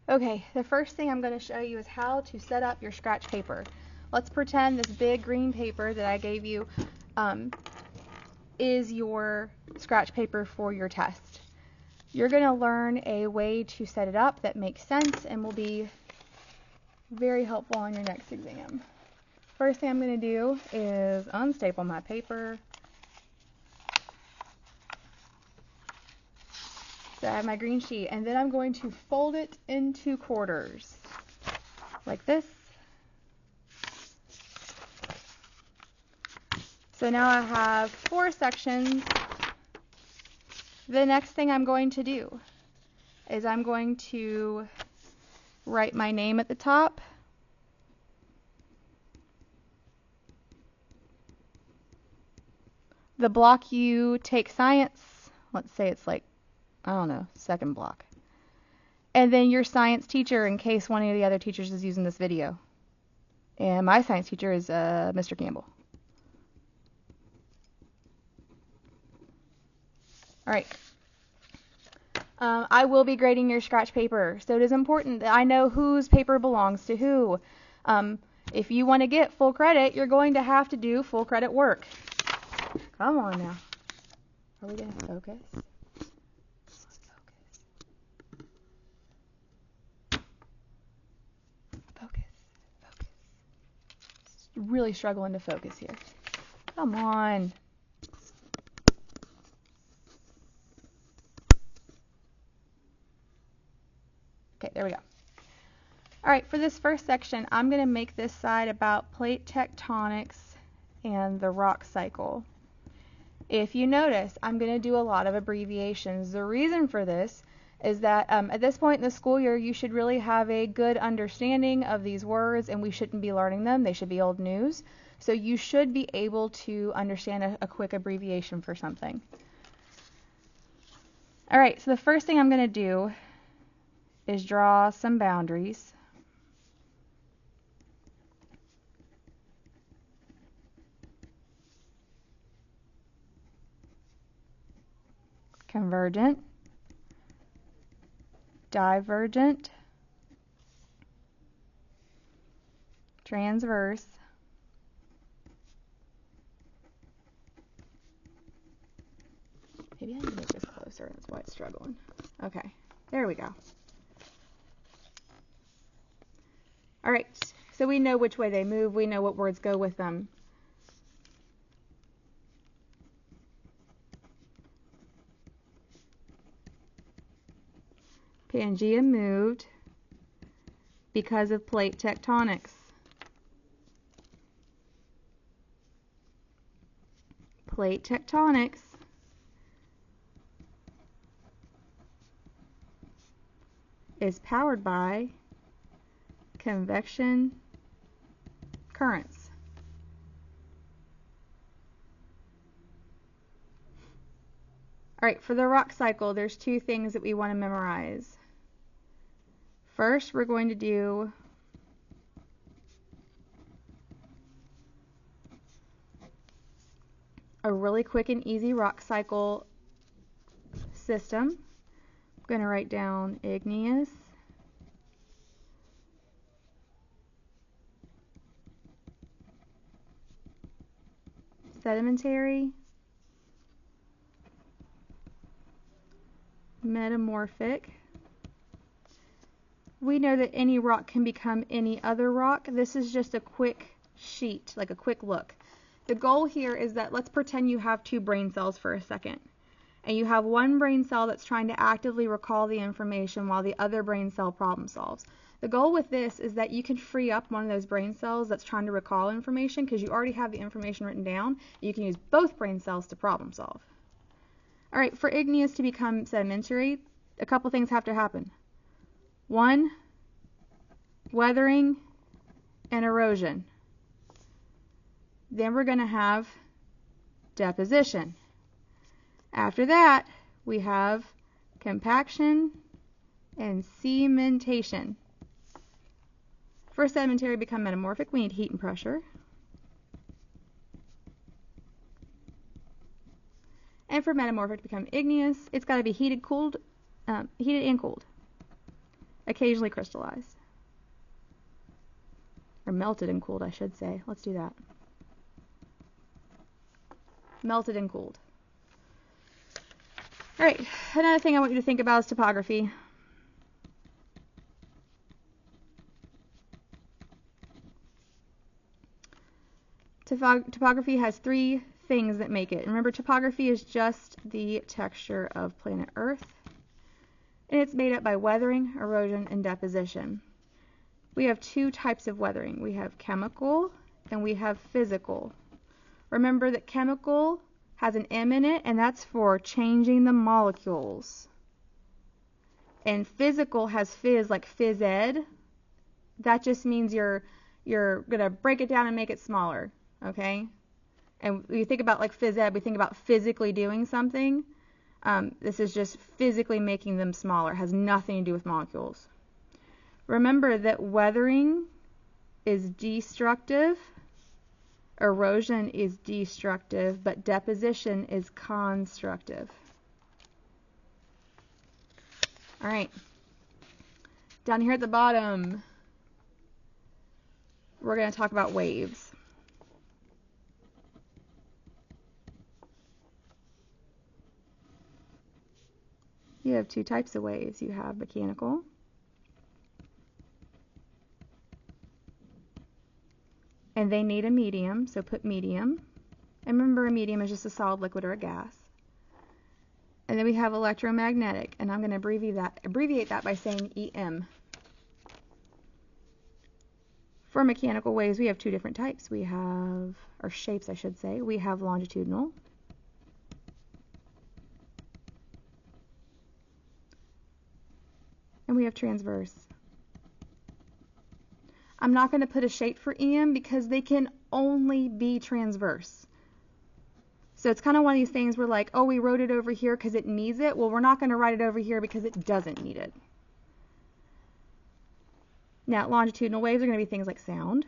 Okay, the first thing I'm going to show you is how to set up your scratch paper. Let's pretend this big green paper that I gave you is your scratch paper for your test. You're going to learn a way to set it up that makes sense and will be very helpful on your next exam. First thing I'm going to do is unstaple my paper. So I have my green sheet, and then I'm going to fold it into quarters, like this. So now I have 4 sections. The next thing I'm going to do is I'm going to write my name at the top. The block you take science, let's say it's like, I don't know, second block. And then your science teacher in case one of the other teachers is using this video. And my science teacher is Mr. Campbell. Alright. I will be grading your scratch paper, so it is important that I know whose paper belongs to who. If you want to get full credit, you're going to have to do full credit work. Come on now. Are we going to focus? Focus. Really struggling to focus here. Come on. Okay, there we go. Alright, for this first section, I'm going to make this side about plate tectonics and the rock cycle. If you notice, I'm going to do a lot of abbreviations. The reason for this is that at this point in the school year, you should really have a good understanding of these words, and we shouldn't be learning them. They should be old news. So you should be able to understand a quick abbreviation for something. Alright, so the first thing I'm going to do is draw some boundaries. Convergent, divergent, transverse, maybe I need to make this closer, that's why it's struggling. Okay, there we go. Alright, so we know which way they move, we know what words go with them. Pangea moved because of plate tectonics. Plate tectonics is powered by convection currents. Alright, for the rock cycle, there's 2 things that we want to memorize. First, we're going to do a really quick and easy rock cycle system. I'm going to write down igneous, sedimentary, metamorphic. We know that any rock can become any other rock. This is just a quick sheet, like a quick look. The goal here is that let's pretend you have 2 brain cells for a second. And you have one brain cell that's trying to actively recall the information while the other brain cell problem solves. The goal with this is that you can free up one of those brain cells that's trying to recall information because you already have the information written down. You can use both brain cells to problem solve. Alright, for igneous to become sedimentary, a couple things have to happen. 1, weathering and erosion. Then we're going to have deposition. After that, we have compaction and cementation. For sedimentary to become metamorphic, we need heat and pressure. And for metamorphic to become igneous, it's got to be heated and cooled. occasionally crystallized. Or melted and cooled, I should say. Let's do that. Melted and cooled. All right, another thing I want you to think about is topography. Topography has three things that make it. Remember, topography is just the texture of planet Earth, and it's made up by weathering, erosion, and deposition. We have two types of weathering. We have chemical and we have physical. Remember that chemical has an M in it, and that's for changing the molecules. And physical has phys, like phys ed. That just means you're going to break it down and make it smaller, okay? And when you think about like phys ed, we think about physically doing something. This is just physically making them smaller. It has nothing to do with molecules. Remember that weathering is destructive, erosion is destructive, but deposition is constructive. All right. Down here at the bottom, we're going to talk about waves. You have two types of waves. You have mechanical and they need a medium, so put medium. And remember, a medium is just a solid, liquid, or a gas. And then we have electromagnetic, and I'm going to abbreviate that by saying EM. For mechanical waves, we have two different types. We have, or shapes I should say, we have longitudinal and we have transverse. I'm not going to put a shape for EM because they can only be transverse. So it's kind of one of these things where like, oh, we wrote it over here because it needs it. Well, we're not going to write it over here because it doesn't need it. Now, longitudinal waves are going to be things like sound.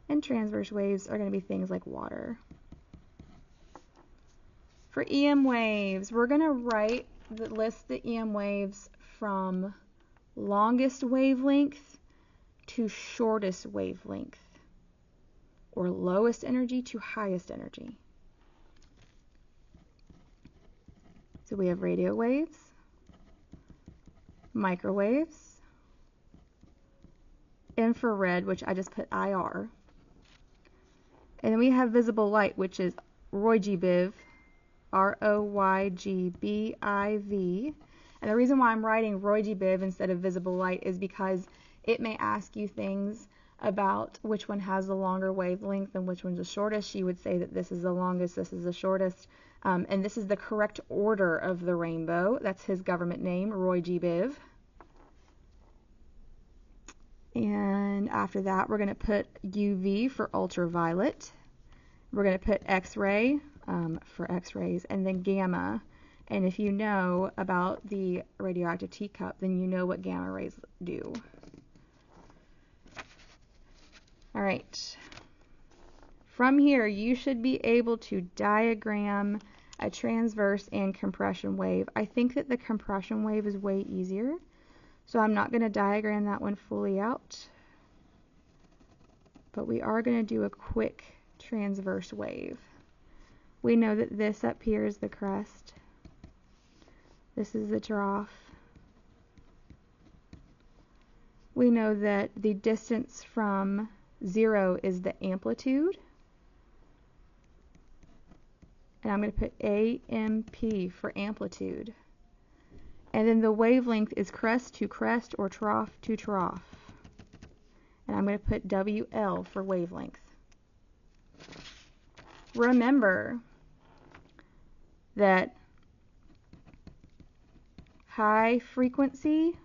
And transverse waves are going to be things like water. For EM waves, we're going to list the EM waves from longest wavelength to shortest wavelength, or lowest energy to highest energy. So we have radio waves, microwaves, infrared, which I just put IR, and then we have visible light, which is Roygbiv, ROYGBIV. And the reason why I'm writing Roygbiv instead of visible light is because it may ask you things about which one has the longer wavelength and which one's the shortest. She would say that this is the longest, this is the shortest, and this is the correct order of the rainbow. That's his government name, Roygbiv. And after that, we're going to put UV for ultraviolet. We're going to put X-ray for X-rays, and then gamma. And if you know about the radioactive teacup, then you know what gamma rays do. All right. From here, you should be able to diagram a transverse and compression wave. I think that the compression wave is way easier, so I'm not going to diagram that one fully out. But we are going to do a quick transverse wave. We know that this up here is the crest. This is the trough. We know that the distance from 0 is the amplitude. And I'm going to put AMP for amplitude. And then the wavelength is crest to crest or trough to trough. And I'm going to put WL for wavelength. Remember that high frequency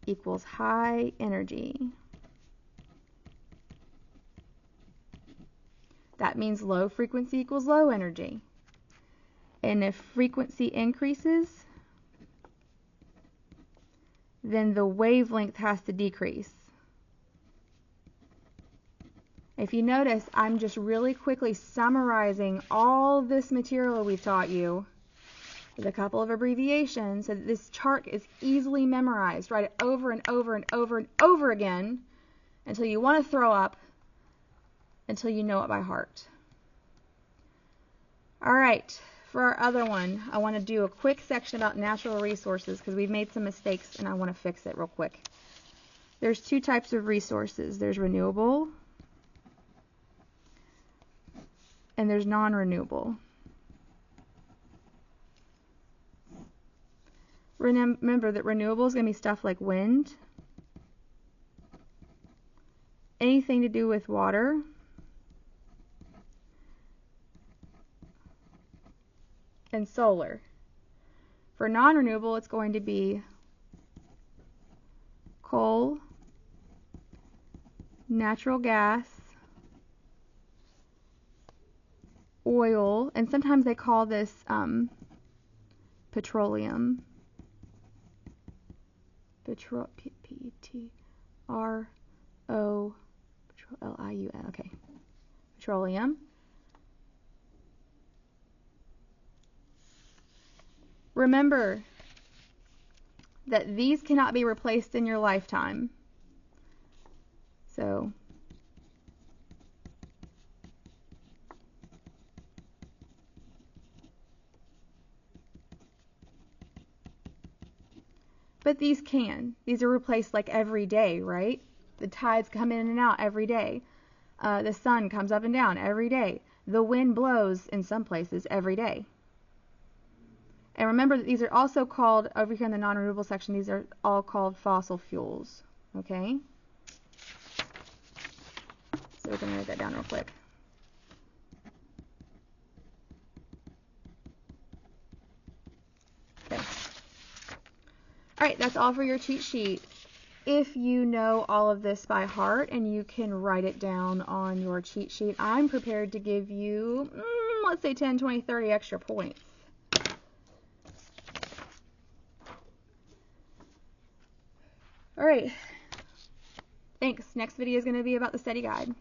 equals high energy. That means low frequency equals low energy. And if frequency increases, then the wavelength has to decrease. If you notice, I'm just really quickly summarizing all this material we've taught you with a couple of abbreviations so that this chart is easily memorized. Write it over and over and over and over again until you want to throw up, until you know it by heart. All right, for our other one, I want to do a quick section about natural resources because we've made some mistakes and I want to fix it real quick. There's two types of resources. There's renewable and there's non-renewable. Remember that renewable is going to be stuff like wind, anything to do with water, and solar. For non-renewable, it's going to be coal, natural gas, oil, and sometimes they call this petroleum. P-T-R-O-L-I-U-M. Okay. Petroleum. Remember that these cannot be replaced in your lifetime. So, but these can. These are replaced like every day, right? The tides come in and out every day. The sun comes up and down every day. The wind blows in some places every day. And remember that these are also called, over here in the non-renewable section, these are all called fossil fuels. Okay? So we're going to write that down real quick. Okay. Alright, that's all for your cheat sheet. If you know all of this by heart and you can write it down on your cheat sheet, I'm prepared to give you, let's say 10, 20, 30 extra points. Alright, thanks. Next video is going to be about the study guide.